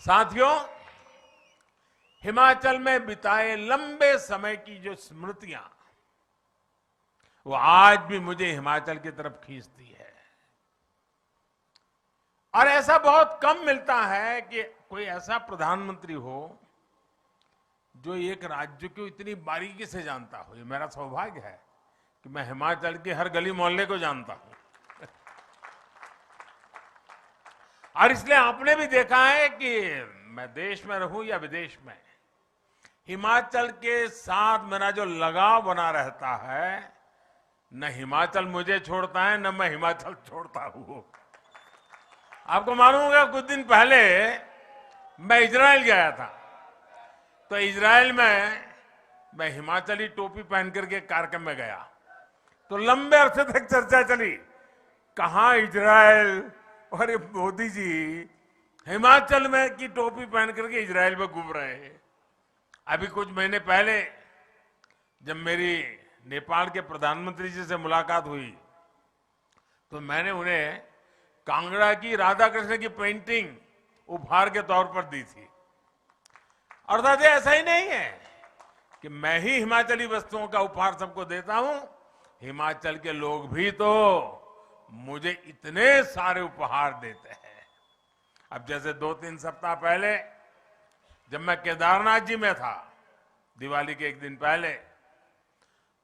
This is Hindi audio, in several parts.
साथियों, हिमाचल में बिताए लंबे समय की जो स्मृतियां वो आज भी मुझे हिमाचल की तरफ खींचती है। और ऐसा बहुत कम मिलता है कि कोई ऐसा प्रधानमंत्री हो जो एक राज्य को इतनी बारीकी से जानता हो। ये मेरा सौभाग्य है कि मैं हिमाचल के हर गली मोहल्ले को जानता हूं। और इसलिए आपने भी देखा है कि मैं देश में रहूं या विदेश में, हिमाचल के साथ मेरा जो लगाव बना रहता है, न हिमाचल मुझे छोड़ता है न मैं हिमाचल छोड़ता हूं। आपको मालूम होगा, कुछ दिन पहले मैं इजराइल गया था। तो इजराइल में मैं हिमाचली टोपी पहन करके कार्यक्रम में गया, तो लंबे अरसे तक चर्चा चली, कहां इजराइल और ये मोदी जी हिमाचल में की टोपी पहन करके इजराइल में घूम रहे हैं। अभी कुछ महीने पहले जब मेरी नेपाल के प्रधानमंत्री जी से मुलाकात हुई तो मैंने उन्हें कांगड़ा की राधा कृष्ण की पेंटिंग उपहार के तौर पर दी थी। और दादा, ऐसा ही नहीं है कि मैं ही हिमाचली वस्तुओं का उपहार सबको देता हूं, हिमाचल के लोग भी तो मुझे इतने सारे उपहार देते हैं। अब जैसे 2-3 सप्ताह पहले जब मैं केदारनाथ जी में था, दिवाली के एक दिन पहले,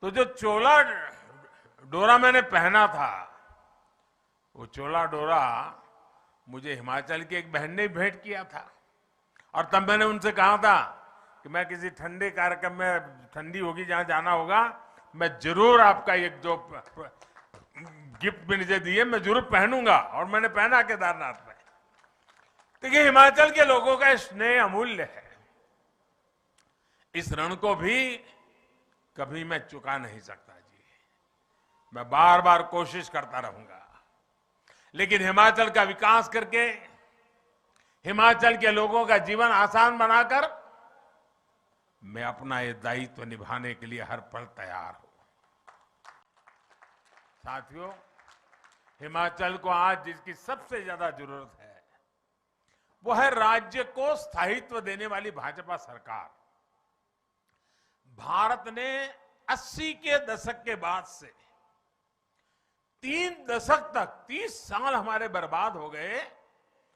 तो जो चोला डोरा मैंने पहना था, वो चोला डोरा मुझे हिमाचल की एक बहन ने भेंट किया था। और तब मैंने उनसे कहा था कि मैं किसी ठंडे कार्यक्रम में, ठंडी होगी जहां जाना होगा, मैं जरूर आपका एक जो गिफ्ट भी मुझे दिए मैं जरूर पहनूंगा। और मैंने पहना केदारनाथ में। देखिए, हिमाचल के लोगों का स्नेह अमूल्य है। इस ऋण को भी कभी मैं चुका नहीं सकता जी। मैं बार बार कोशिश करता रहूंगा, लेकिन हिमाचल का विकास करके, हिमाचल के लोगों का जीवन आसान बनाकर मैं अपना ये दायित्व निभाने के लिए हर पल तैयार हूं। साथियों, हिमाचल को आज जिसकी सबसे ज्यादा जरूरत है वो है राज्य को स्थायित्व देने वाली भाजपा सरकार। भारत ने 80 के दशक के बाद से 3 दशक तक, 30 साल हमारे बर्बाद हो गए।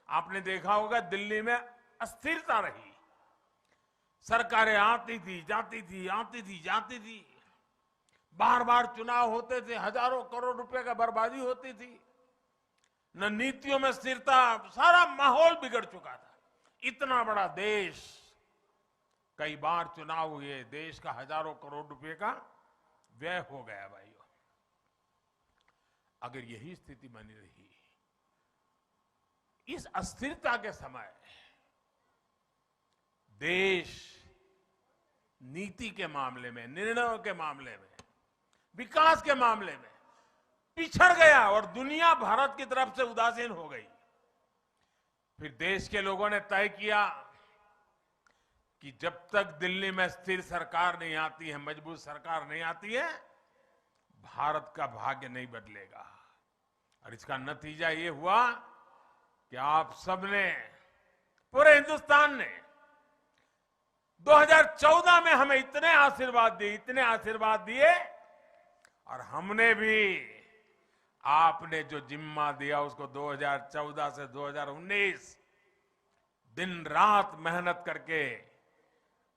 आपने देखा होगा, दिल्ली में अस्थिरता रही, सरकारें आती थी जाती थी, आती थी जाती थी, बार बार चुनाव होते थे, हजारों करोड़ रुपए का बर्बादी होती थी, न नीतियों में स्थिरता, सारा माहौल बिगड़ चुका था। इतना बड़ा देश, कई बार चुनाव हुए, देश का हजारों करोड़ रुपए का व्यय हो गया भाइयों। अगर यही स्थिति बनी रही, इस अस्थिरता के समय देश नीति के मामले में, निर्णयों के मामले में, विकास के मामले में पिछड़ गया और दुनिया भारत की तरफ से उदासीन हो गई। फिर देश के लोगों ने तय किया कि जब तक दिल्ली में स्थिर सरकार नहीं आती है, मजबूत सरकार नहीं आती है, भारत का भाग्य नहीं बदलेगा। और इसका नतीजा ये हुआ कि आप सबने, पूरे हिंदुस्तान ने 2014 में हमें इतने आशीर्वाद दिए, और हमने भी आपने जो जिम्मा दिया उसको 2014 से 2019 दिन रात मेहनत करके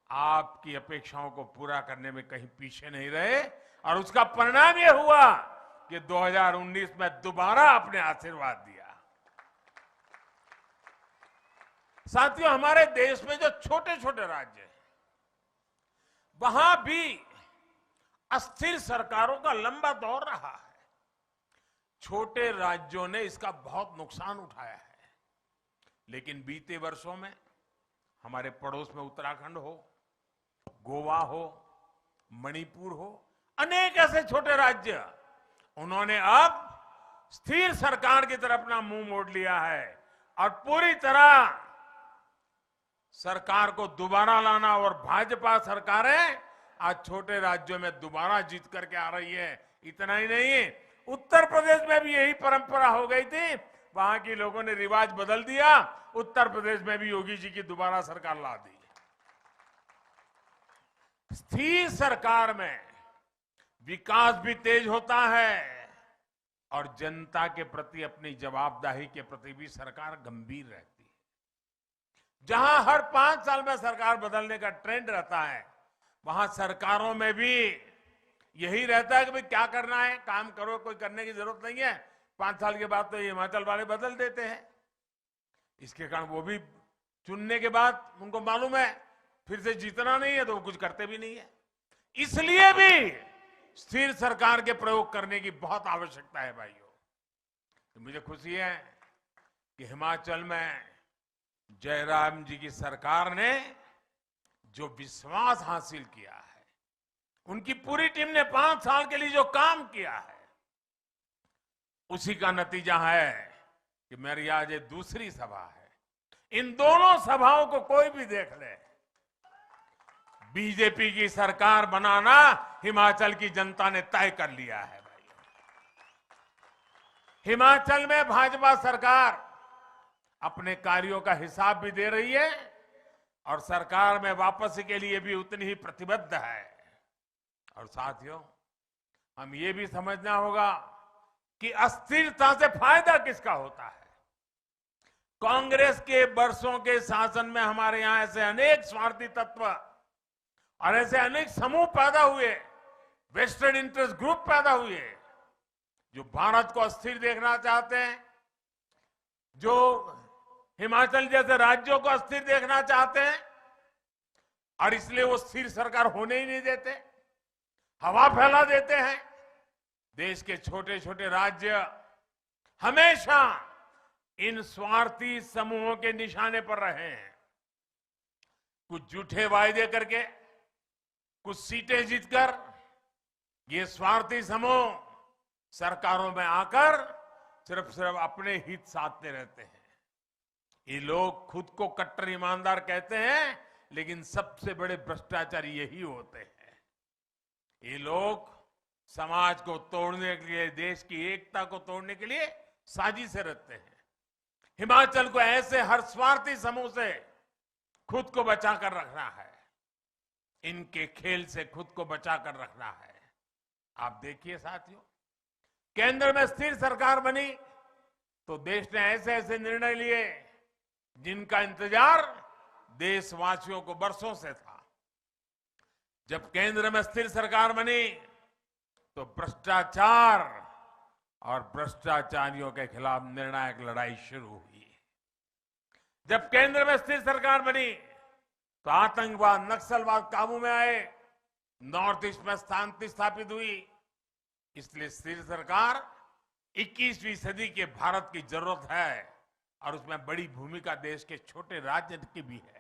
आपकी अपेक्षाओं को पूरा करने में कहीं पीछे नहीं रहे। और उसका परिणाम यह हुआ कि 2019 में दोबारा आपने आशीर्वाद दिया। साथियों, हमारे देश में जो छोटे छोटे राज्य हैं, वहां भी अस्थिर सरकारों का लंबा दौर रहा है। छोटे राज्यों ने इसका बहुत नुकसान उठाया है। लेकिन बीते वर्षों में हमारे पड़ोस में उत्तराखंड हो, गोवा हो, मणिपुर हो, अनेक ऐसे छोटे राज्य, उन्होंने अब स्थिर सरकार की तरफ अपना मुंह मोड़ लिया है और पूरी तरह सरकार को दोबारा लाना। और भाजपा सरकारें आज छोटे राज्यों में दोबारा जीत करके आ रही है। इतना ही नहीं, उत्तर प्रदेश में भी यही परंपरा हो गई थी, वहां के लोगों ने रिवाज बदल दिया, उत्तर प्रदेश में भी योगी जी की दोबारा सरकार ला दी। स्थिर सरकार में विकास भी तेज होता है और जनता के प्रति अपनी जवाबदेही के प्रति भी सरकार गंभीर रहती है। जहां हर 5 साल में सरकार बदलने का ट्रेंड रहता है, वहां सरकारों में भी यही रहता है कि भाई क्या करना है, काम करो, कोई करने की जरूरत नहीं है। 5 साल के बाद तो ये हिमाचल वाले बदल देते हैं। इसके कारण वो भी चुनने के बाद उनको मालूम है फिर से जीतना नहीं है, तो वो कुछ करते भी नहीं है। इसलिए भी स्थिर सरकार के प्रयोग करने की बहुत आवश्यकता है भाइयों। तो मुझे खुशी है कि हिमाचल में जयराम जी की सरकार ने जो विश्वास हासिल किया है, उनकी पूरी टीम ने 5 साल के लिए जो काम किया है, उसी का नतीजा है कि मेरी आज ये दूसरी सभा है। इन दोनों सभाओं को कोई भी देख ले, बीजेपी की सरकार बनाना हिमाचल की जनता ने तय कर लिया है भाई। हिमाचल में भाजपा सरकार अपने कार्यों का हिसाब भी दे रही है और सरकार में वापसी के लिए भी उतनी ही प्रतिबद्ध है। और साथियों, हम ये भी समझना होगा कि अस्थिरता से फायदा किसका होता है। कांग्रेस के वर्षों के शासन में हमारे यहां ऐसे अनेक स्वार्थी तत्व और ऐसे अनेक समूह पैदा हुए, वेस्टेड इंटरेस्ट ग्रुप पैदा हुए, जो भारत को अस्थिर देखना चाहते हैं, जो हिमाचल जैसे राज्यों को अस्थिर देखना चाहते हैं, और इसलिए वो स्थिर सरकार होने ही नहीं देते, हवा फैला देते हैं। देश के छोटे छोटे राज्य हमेशा इन स्वार्थी समूहों के निशाने पर रहे हैं। कुछ झूठे वायदे करके, कुछ सीटें जीतकर ये स्वार्थी समूह सरकारों में आकर सिर्फ अपने हित साधते रहते हैं। ये लोग खुद को कट्टर ईमानदार कहते हैं, लेकिन सबसे बड़े भ्रष्टाचारी यही होते हैं। ये लोग समाज को तोड़ने के लिए, देश की एकता को तोड़ने के लिए साजिशें रचते हैं। हिमाचल को ऐसे हर स्वार्थी समूह से खुद को बचाकर रखना है, इनके खेल से खुद को बचाकर रखना है। आप देखिए साथियों, केंद्र में स्थिर सरकार बनी तो देश ने ऐसे ऐसे निर्णय लिए जिनका इंतजार देशवासियों को वर्षों से था। जब केंद्र में स्थिर सरकार बनी तो भ्रष्टाचार और भ्रष्टाचारियों के खिलाफ निर्णायक लड़ाई शुरू हुई। जब केंद्र में स्थिर सरकार बनी तो आतंकवाद, नक्सलवाद काबू में आए, नॉर्थ ईस्ट में शांति स्थापित हुई। इसलिए स्थिर सरकार 21वीं सदी के भारत की जरूरत है और उसमें बड़ी भूमिका देश के छोटे राज्य की भी है।